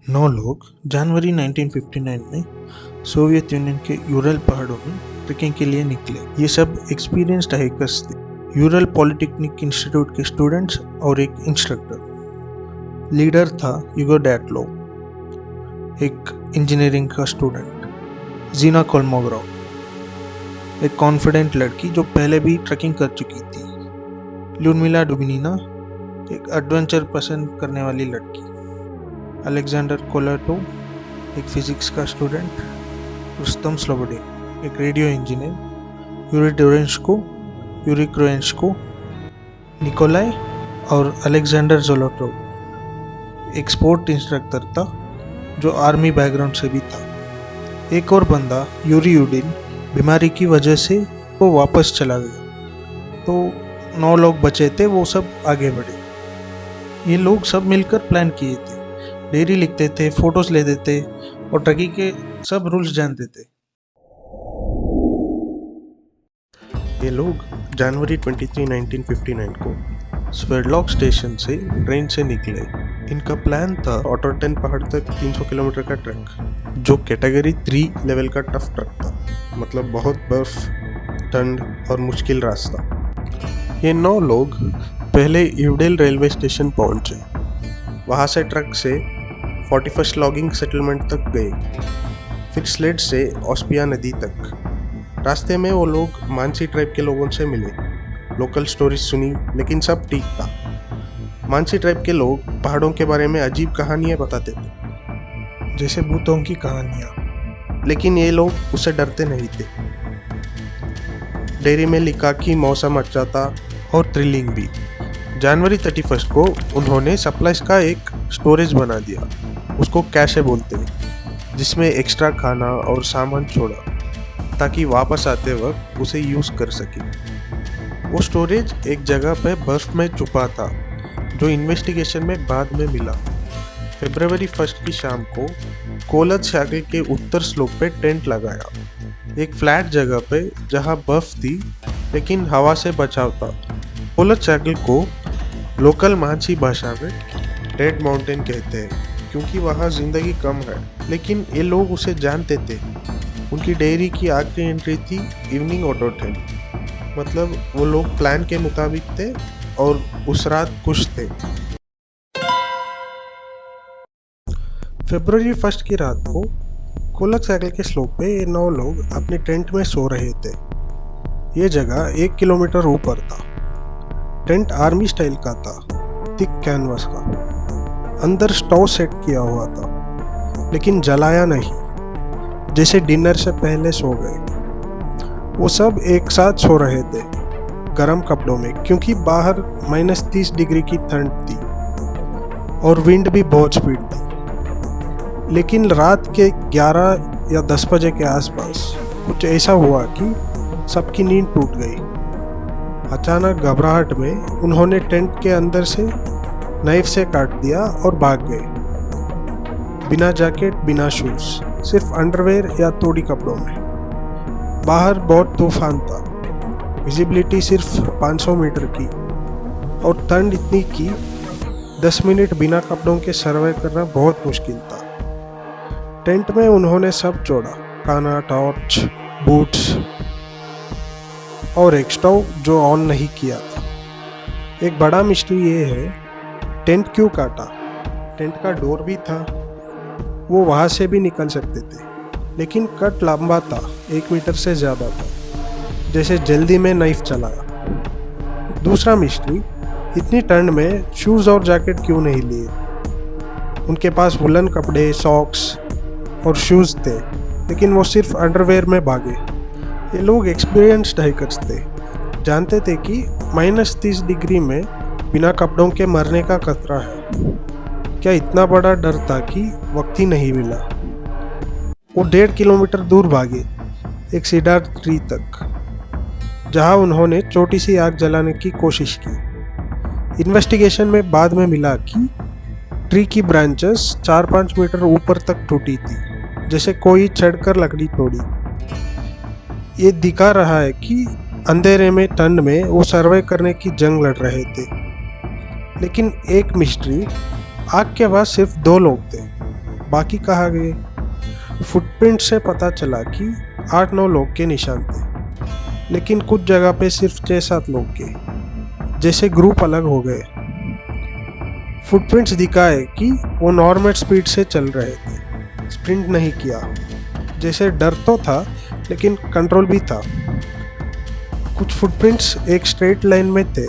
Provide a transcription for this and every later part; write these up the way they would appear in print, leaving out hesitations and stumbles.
9 लोग जनवरी 1959 में Soviet union के यूरल पहाड़ों में ट्रेकिंग के लिए निकले। ये सब एक्सपीरियंस्ड हाइकर्स थे, यूरल पॉलिटेक्निक इंस्टीट्यूट के स्टूडेंट्स और एक इंस्ट्रक्टर। लीडर था इगोर डैटलोव, एक इंजीनियरिंग का स्टूडेंट। जीना कोलमोग्रोव, एक कॉन्फिडेंट लड़की जो पहले भी ट्रेकिंग कर चुकी थी। ल्यूडमिला डुबिनिना, एक एडवेंचर पसंद करने वाली लड़की। अलेक्जेंडर कोलाटोव, एक फिजिक्स का स्टूडेंट। रुस्तम स्लोबोडिन, एक रेडियो इंजीनियर। यूरी क्रोएंशको, निकोलाई और अलेक्जेंडर जोलोटोव, एक स्पोर्ट इंस्ट्रक्टर था जो आर्मी बैकग्राउंड से भी था। एक और बंदा यूरी यूडिन बीमारी की वजह से वो वापस चला गया, तो 9 लोग बचे थे, वो सब आगे बढ़े। ये लोग सब मिलकर प्लान किए थे, डायरी लिखते थे, फोटोज लेते थे और ट्रेकिंग के सब रूल्स जानते थे। ये लोग जनवरी 23, 1959 को स्वेरलॉक स्टेशन से ट्रेन से निकले। इनका प्लान था ऑटरटेन पहाड़ तक 300 किलोमीटर का ट्रैक, जो कैटेगरी 3 लेवल का टफ ट्रैक था, मतलब बहुत बर्फ, ठंड और मुश्किल रास्ता। ये 9 लोग पहले ईवडेल रेलवे स्टेशन पहुंचे। वहाँ से ट्रक से 41st लॉगिंग सेटलमेंट तक गए, फिर स्लेड से ऑस्पिया नदी तक। रास्ते में वो लोग मानसी ट्राइब के लोगों से मिले, लोकल स्टोरीज सुनी, लेकिन सब ठीक था। मानसी ट्राइब के लोग पहाड़ों के बारे में अजीब कहानियाँ बताते थे, जैसे भूतों की कहानियाँ, लेकिन ये लोग उससे डरते नहीं थे। डायरी में लिखा कि मौसम अच्छा था और थ्रिलिंग भी। जनवरी 31 को उन्होंने सप्लाईज का एक स्टोरेज बना दिया, उसको कैशे बोलते हैं, जिसमें एक्स्ट्रा खाना और सामान छोड़ा ताकि वापस आते वक्त उसे यूज़ कर सके। वो स्टोरेज एक जगह पे बर्फ में छुपा था, जो इन्वेस्टिगेशन में बाद में मिला। फरवरी 1 की शाम को कोलत शैगल के उत्तर स्लोप पे टेंट लगाया, एक फ्लैट जगह पे जहाँ बर्फ थी लेकिन हवा से बचाव था। कोलत शैगल को लोकल मानसी भाषा में डेड माउंटेन कहते हैं, क्योंकि वहाँ जिंदगी कम है, लेकिन ये लोग उसे जानते थे। उनकी डायरी की आखिरी एंट्री थी इवनिंग ऑटोटेन, मतलब वो लोग प्लान के मुताबिक थे और उस रात खुश थे। फरवरी 1 की रात को कोलत शैगल के स्लोप पे ये 9 लोग अपने टेंट में सो रहे थे। ये जगह 1 किलोमीटर ऊपर था। टेंट आर्मी स्टाइल का था, थिक कैनवास का। अंदर स्टोव सेट किया हुआ था, लेकिन जलाया नहीं, जैसे डिनर से पहले सो गए। वो सब एक साथ सो रहे थे, गर्म कपड़ों में, क्योंकि बाहर -30 डिग्री की ठंड थी और विंड भी बहुत स्पीड थी। लेकिन रात के 11 या 10 बजे के आसपास कुछ ऐसा हुआ कि सबकी नींद टूट गई। अचानक घबराहट में उन्होंने टेंट के अंदर से नाइफ से काट दिया और भाग गए, बिना जैकेट, बिना शूज, सिर्फ अंडरवेयर या तोड़ी कपड़ों में। बाहर बहुत तूफान था, विजिबिलिटी सिर्फ 500 मीटर की, और ठंड इतनी कि 10 मिनट बिना कपड़ों के सर्वाइव करना बहुत मुश्किल था। टेंट में उन्होंने सब जोड़ा, खाना, टॉर्च, बूट्स और एक स्टोव जो ऑन नहीं किया था। एक बड़ा मिस्ट्री ये है, टेंट क्यों काटा? टेंट का डोर भी था, वो वहाँ से भी निकल सकते थे, लेकिन कट लंबा था, 1 मीटर से ज़्यादा था, जैसे जल्दी में नाइफ चलाया। दूसरा मिस्ट्री, इतनी ठंड में शूज़ और जैकेट क्यों नहीं लिए? उनके पास वुलन कपड़े, सॉक्स और शूज़ थे, लेकिन वो सिर्फ अंडरवेयर में भागे। ये लोग एक्सपीरियंस्ड हाइकर्स थे, जानते थे कि -30 डिग्री में बिना कपड़ों के मरने का खतरा है। क्या इतना बड़ा डर था कि वक्त ही नहीं मिला। वो 1.5 किलोमीटर दूर भागे, एक सीडर ट्री तक, जहां उन्होंने छोटी सी आग जलाने की कोशिश की। इन्वेस्टिगेशन में बाद में मिला कि ट्री की ब्रांचेस 4-5 मीटर ऊपर तक टूटी थी, जैसे कोई चढ़कर लकड़ी तोड़ी। ये दिखा रहा है कि अंधेरे में, ठंड में वो सर्वाइव करने की जंग लड़ रहे थे। लेकिन एक मिस्ट्री, आग के पास सिर्फ 2 लोग थे, बाकी कहाँ गए? फुटप्रिंट से पता चला कि 8-9 लोग के निशान थे, लेकिन कुछ जगह पे सिर्फ 6-7 लोग के, जैसे ग्रुप अलग हो गए। फुटप्रिंट्स दिखाए कि वो नॉर्मल स्पीड से चल रहे थे, स्प्रिंट नहीं किया। जैसे डर तो था, लेकिन कंट्रोल भी था। कुछ फुटप्रिंट्स एक स्ट्रेट लाइन में थे,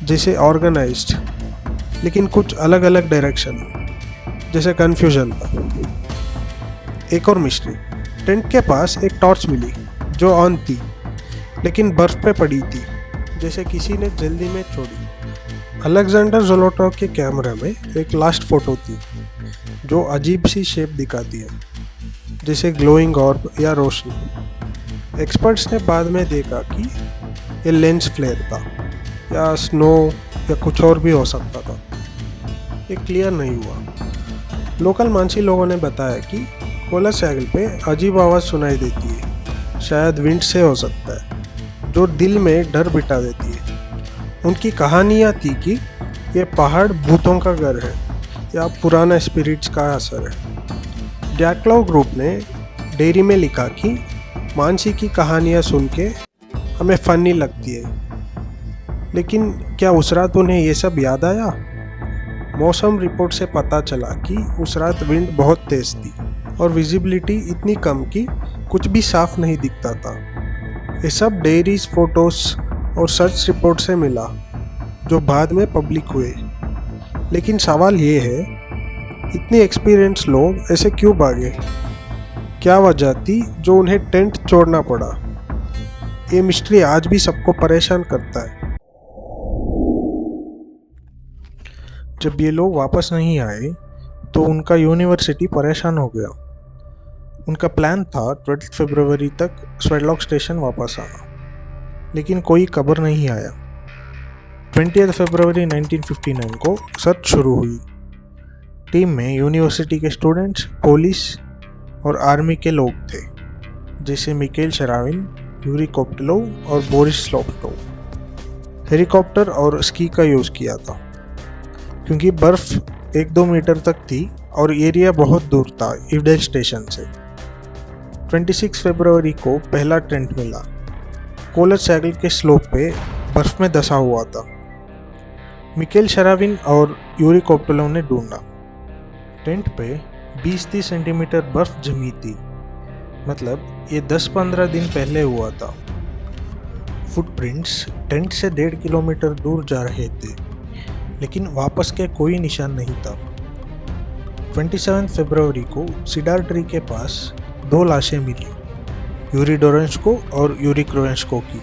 जैसे ऑर्गेनाइज्ड, लेकिन कुछ अलग अलग डायरेक्शन, जैसे कंफ्यूजन था। एक और मिस्ट्री, टेंट के पास एक टॉर्च मिली जो ऑन थी, लेकिन बर्फ पे पड़ी थी, जैसे किसी ने जल्दी में छोड़ी। अलेक्जेंडर ज़ोलोटोव के कैमरे में एक लास्ट फोटो थी जो अजीब सी शेप दिखाती है, जैसे ग्लोइंग ऑर्ब या रोशनी। एक्सपर्ट्स ने बाद में देखा कि ये लेंस फ्लेयर था या स्नो या कुछ और भी हो सकता था। ये क्लियर नहीं हुआ। लोकल मानसी लोगों ने बताया कि कोलर सैगल पे अजीब आवाज़ सुनाई देती है, शायद विंड से हो सकता है, जो दिल में डर बिठा देती है। उनकी कहानियाँ थी कि ये पहाड़ भूतों का घर है या पुराना स्पिरिट्स का असर है। डैक्लाव ग्रुप ने डेयरी में लिखा कि मानसी की कहानियाँ सुन के हमें फनी लगती है, लेकिन क्या उस रात उन्हें ये सब याद आया? मौसम रिपोर्ट से पता चला कि उस रात विंड बहुत तेज थी और विजिबिलिटी इतनी कम कि कुछ भी साफ नहीं दिखता था। ये सब डेयरीज, फोटोज और सर्च रिपोर्ट से मिला, जो बाद में पब्लिक हुए। लेकिन सवाल ये है, इतने एक्सपीरियंस लोग ऐसे क्यों भागे? क्या वजह थी जो उन्हें टेंट छोड़ना पड़ा? ये मिस्ट्री आज भी सबको परेशान करता है। जब ये लोग वापस नहीं आए तो उनका यूनिवर्सिटी परेशान हो गया। उनका प्लान था 12 फरवरी तक स्वेडलॉक स्टेशन वापस आना, लेकिन कोई खबर नहीं आया। 20 फरवरी 1959 को सर्च शुरू हुई। टीम में यूनिवर्सिटी के स्टूडेंट्स, पुलिस और आर्मी के लोग थे, जैसे मिकेल शेराविन, यूरी कोप्टिलोव और बोरिस स्लोपटोव। हेलीकॉप्टर और स्की का यूज़ किया था, क्योंकि बर्फ 1-2 मीटर तक थी और एरिया बहुत दूर था इवडेल स्टेशन से। 26 फरवरी को पहला टेंट मिला। कोलर सैगल के स्लोप पे बर्फ में धंसा हुआ था। मिकेल शेराविन और यूरी कोप्टिलोव ने ढूंढा। टेंट पे 20-30 सेंटीमीटर बर्फ जमी थी, मतलब ये 10-15 दिन पहले हुआ था। फुटप्रिंट्स टेंट से 1.5 किलोमीटर दूर जा रहे थे, लेकिन वापस के कोई निशान नहीं था। 27 फरवरी को सीडार ट्री के पास 2 लाशें मिली, यूरी डोरेंस्को और यूरी क्रोवेंस्को की।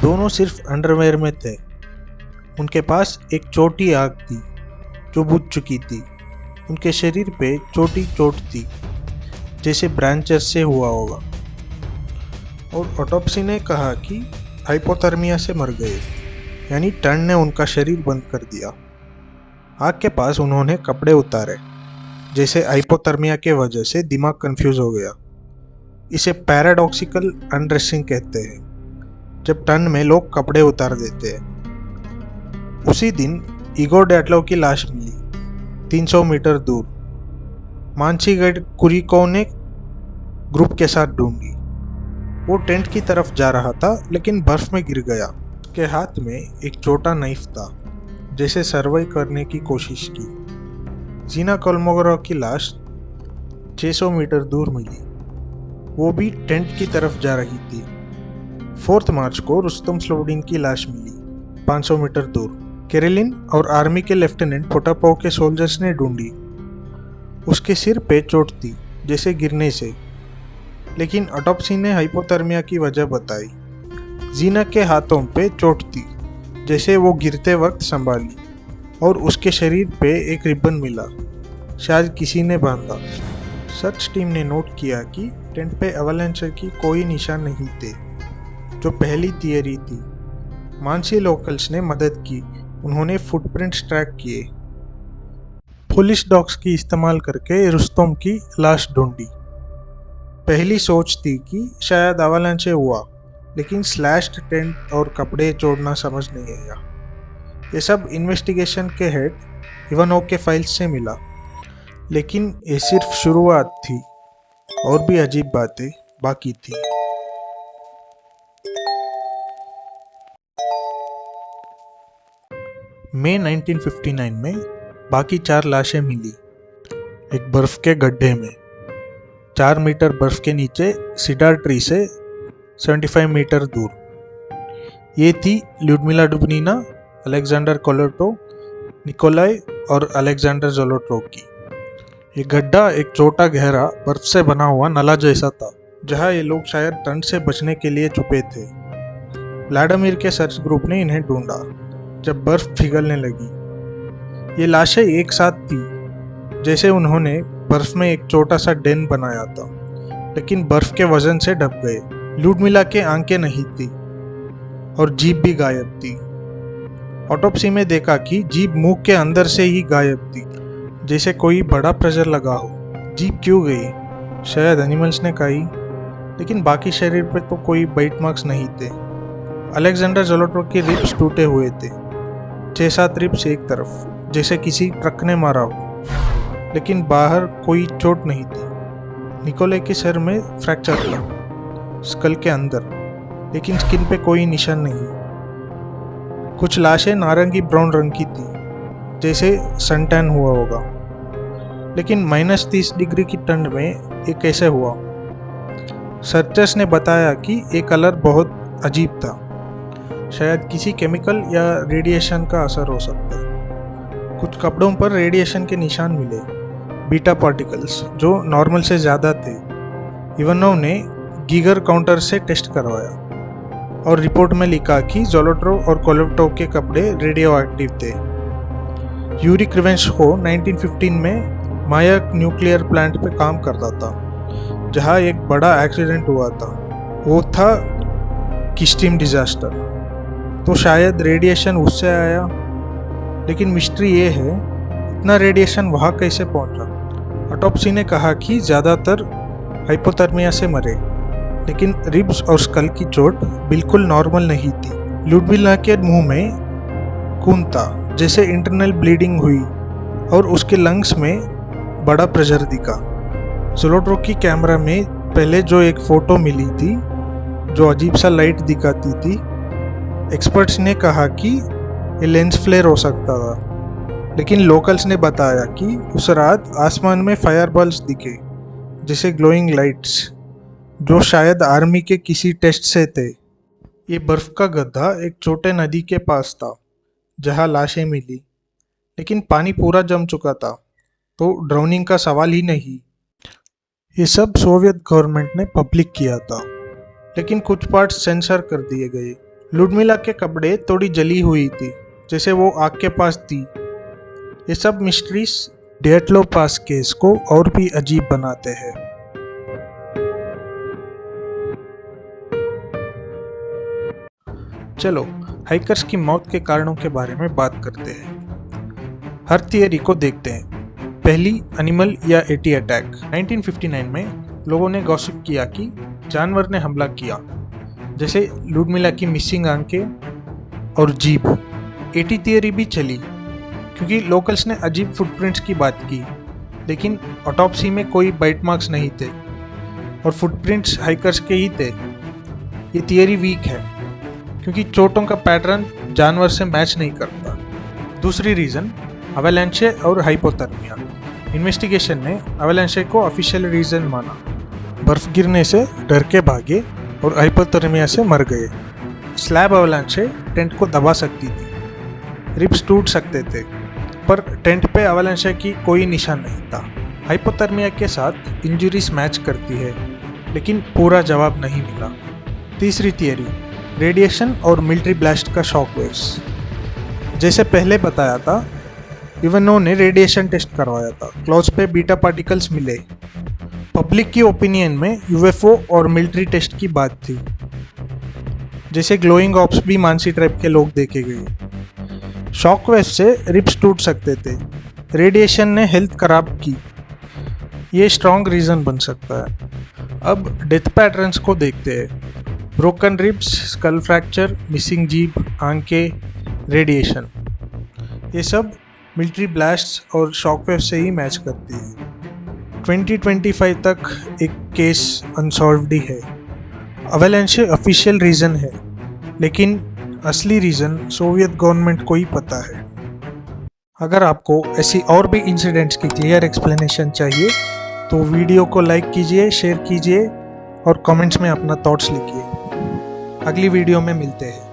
दोनों सिर्फ अंडरवेयर में थे। उनके पास एक छोटी आग थी जो बुझ चुकी थी। उनके शरीर पे छोटी चोट थी, जैसे ब्रांचेस से हुआ होगा। और ऑटोप्सी ने कहा कि हाइपोथर्मिया से मर गए, यानी टर्न ने उनका शरीर बंद कर दिया। आग के पास उन्होंने कपड़े उतारे, जैसे हाइपोथर्मिया के वजह से दिमाग कंफ्यूज हो गया। इसे पैराडॉक्सिकल अनड्रेसिंग कहते हैं, जब टर्न में लोग कपड़े उतार देते हैं। उसी दिन इगोर डैटलोव की लाश मिली 300 मीटर दूर। मानसी गाइड कुरिको ने ग्रुप के साथ ढूंढी। वो टेंट की तरफ जा रहा था, लेकिन बर्फ में गिर गया। उसके हाथ में एक छोटा नाइफ था, जैसे सर्वाइव करने की कोशिश की। जीना कोलमोगोरोव की लाश 600 मीटर दूर मिली। वो भी टेंट की तरफ जा रही थी। 4 मार्च को रुस्तम स्लोबोडिन की लाश मिली 500 मीटर दूर। केरेलिन और आर्मी के लेफ्टिनेंट पोटापोव के सोल्जर्स ने ढूंढी। उसके सिर पे चोट थी, जैसे गिरने से, लेकिन ऑटोप्सी ने हाइपोथर्मिया की वजह बताई। जीना के हाथों पे चोट थी, जैसे वो गिरते वक्त संभाली, और उसके शरीर पे एक रिबन मिला, शायद किसी ने बांधा। सर्च टीम ने नोट किया कि टेंट पे एवलांच की कोई निशान नहीं थे, जो पहली थियरी थी। मानसी लोकल्स ने मदद की। उन्होंने फुटप्रिंट्स ट्रैक किए। पुलिस डॉग्स की इस्तेमाल करके रुस्तम की लाश ढूंढी। पहली सोच थी कि शायद अवलांच हुआ, लेकिन स्लैश्ड टेंट और कपड़े जोड़ना समझ नहीं आया। ये सब इन्वेस्टिगेशन के हेड इवानोव के फाइल्स से मिला। लेकिन ये सिर्फ शुरुआत थी, और भी अजीब बातें बाकी थी। मई 1959 में बाकी 4 लाशें मिली, एक बर्फ के गड्ढे में, 4 मीटर बर्फ के नीचे सीडार ट्री से 75 मीटर दूर। ये थी ल्यूडमिला डुबनीना, अलेक्जेंडर कोलोटो, निकोलाई और अलेक्जेंडर जोलोटोव की। ये गड्ढा एक छोटा गहरा बर्फ से बना हुआ नला जैसा था, जहां ये लोग शायद ठंड से बचने के लिए छुपे थे। व्लादिमीर के सर्च ग्रुप ने इन्हें ढूंढा जब बर्फ पिघलने लगी। ये लाशें एक साथ थी, जैसे उन्होंने बर्फ में एक छोटा सा डेन बनाया था, लेकिन बर्फ के वजन से ढक गए। ल्यूडमिला के आंखें नहीं थी और जीभ भी गायब थी। ऑटोप्सी में देखा कि जीभ मुंह के अंदर से ही गायब थी, जैसे कोई बड़ा प्रेशर लगा हो। जीभ क्यों गई? शायद एनिमल्स ने खाई, लेकिन बाकी शरीर पे तो कोई बाइट मार्क्स नहीं थे। अलेक्जेंडर जोलोटोव के रिब्स टूटे हुए थे, 6-7 रिब्स एक तरफ, जैसे किसी ट्रक ने मारा हो, लेकिन बाहर कोई चोट नहीं थी। निकोले के सर में फ्रैक्चर था, स्कल के अंदर, लेकिन स्किन पे कोई निशान नहीं। कुछ लाशें नारंगी ब्राउन रंग की थी, जैसे सनटैन हुआ होगा, लेकिन -30 डिग्री की ठंड में ये कैसे हुआ? सर्चर्स ने बताया कि ये कलर बहुत अजीब था, शायद किसी केमिकल या रेडिएशन का असर हो सकता है। कुछ कपड़ों पर रेडिएशन के निशान मिले, बीटा पार्टिकल्स, जो नॉर्मल से ज़्यादा थे। इवानोव ने गीगर काउंटर से टेस्ट करवाया और रिपोर्ट में लिखा कि जोलोटोव और कोलोटोव के कपड़े रेडियो एक्टिव थे। यूरी क्रिवेंशको 1915 में मायक न्यूक्लियर प्लांट पे काम करता था, जहां एक बड़ा एक्सीडेंट हुआ था। वो था किस्टीम डिजास्टर, तो शायद रेडिएशन उससे आया। लेकिन मिस्ट्री ये है, इतना रेडिएशन वहाँ कैसे पहुंचा? ऑटोप्सी ने कहा कि ज़्यादातर हाइपोथर्मिया से मरे, लेकिन रिब्स और स्कल की चोट बिल्कुल नॉर्मल नहीं थी। ल्यूडमिला के मुंह में खून था, जैसे इंटरनल ब्लीडिंग हुई, और उसके लंग्स में बड़ा प्रेशर दिखा। जोलोटोव की कैमरा में पहले जो एक फ़ोटो मिली थी, जो अजीब सा लाइट दिखाती थी, एक्सपर्ट्स ने कहा कि ये लेंस फ्लेयर हो सकता था, लेकिन लोकल्स ने बताया कि उस रात आसमान में फायरबॉल्स दिखे, जैसे ग्लोइंग लाइट्स, जो शायद आर्मी के किसी टेस्ट से थे। ये बर्फ का गड्ढा एक छोटे नदी के पास था, जहां लाशें मिली, लेकिन पानी पूरा जम चुका था, तो ड्राउनिंग का सवाल ही नहीं। ये सब सोवियत गवर्नमेंट ने पब्लिक किया था, लेकिन कुछ पार्ट्स सेंसर कर दिए गए। ल्यूडमिला के कपड़े थोड़ी जली हुई थी, जैसे वो आग के पास थी। ये सब मिस्ट्रीज डिएटलो पास केस को और भी अजीब बनाते हैं। चलो हाइकर्स की मौत के कारणों के बारे में बात करते हैं। हर थियरी को देखते हैं। पहली, एनिमल या एटी अटैक। 1959 में लोगों ने गॉसिप किया कि जानवर ने हमला किया, जैसे ल्यूडमिला की मिसिंग आंखें और जीभ। एटी थियरी भी चली, क्योंकि लोकल्स ने अजीब फुटप्रिंट्स की बात की, लेकिन ऑटोप्सी में कोई बाइट मार्क्स नहीं थे, और फुटप्रिंट्स हाइकर्स के ही थे। ये थियरी वीक है, क्योंकि चोटों का पैटर्न जानवर से मैच नहीं करता। दूसरी रीज़न, अवेलांचे और हाइपोथर्मिया। इन्वेस्टिगेशन ने अवेलांचे को ऑफिशियल रीज़न माना। बर्फ गिरने से डर के भागे और हाइपोथर्मिया से मर गए। स्लैब अवेलांचे टेंट को दबा सकती थी, रिब्स टूट सकते थे, पर टेंट पे अवेलांचे की कोई निशान नहीं था। हाइपोथर्मिया के साथ इंजरीज मैच करती है, लेकिन पूरा जवाब नहीं मिला। तीसरी थियरी, रेडिएशन और मिलिट्री ब्लास्ट का शॉक वेव्स। जैसे पहले बताया था, इवानोव ने रेडिएशन टेस्ट करवाया था, क्लॉथ्स पे बीटा पार्टिकल्स मिले। पब्लिक की ओपिनियन में यूएफओ और मिलिट्री टेस्ट की बात थी, जैसे ग्लोइंग ऑप्स भी मानसी ट्राइब के लोग देखे गए। शॉक वेव से रिब्स टूट सकते थे, रेडिएशन ने हेल्थ खराब की, ये स्ट्रॉन्ग रीज़न बन सकता है। अब डेथ पैटर्न्स को देखते हैं। Broken ribs, skull fracture, missing जीभ, आंखें, रेडिएशन, ये सब मिलिट्री ब्लास्ट्स और शॉकवेव से ही मैच करती है। 2025 तक एक केस अनसॉल्व्ड ही है। अवेलेंचे ऑफिशियल रीज़न है, लेकिन असली रीज़न सोवियत गवर्नमेंट को ही पता है। अगर आपको ऐसी और भी इंसिडेंट्स की क्लियर एक्सप्लेनेशन चाहिए तो वीडियो को लाइक कीजिए, शेयर कीजिए और कमेंट्स में अपना थॉट्स लिखिए। अगली वीडियो में मिलते हैं।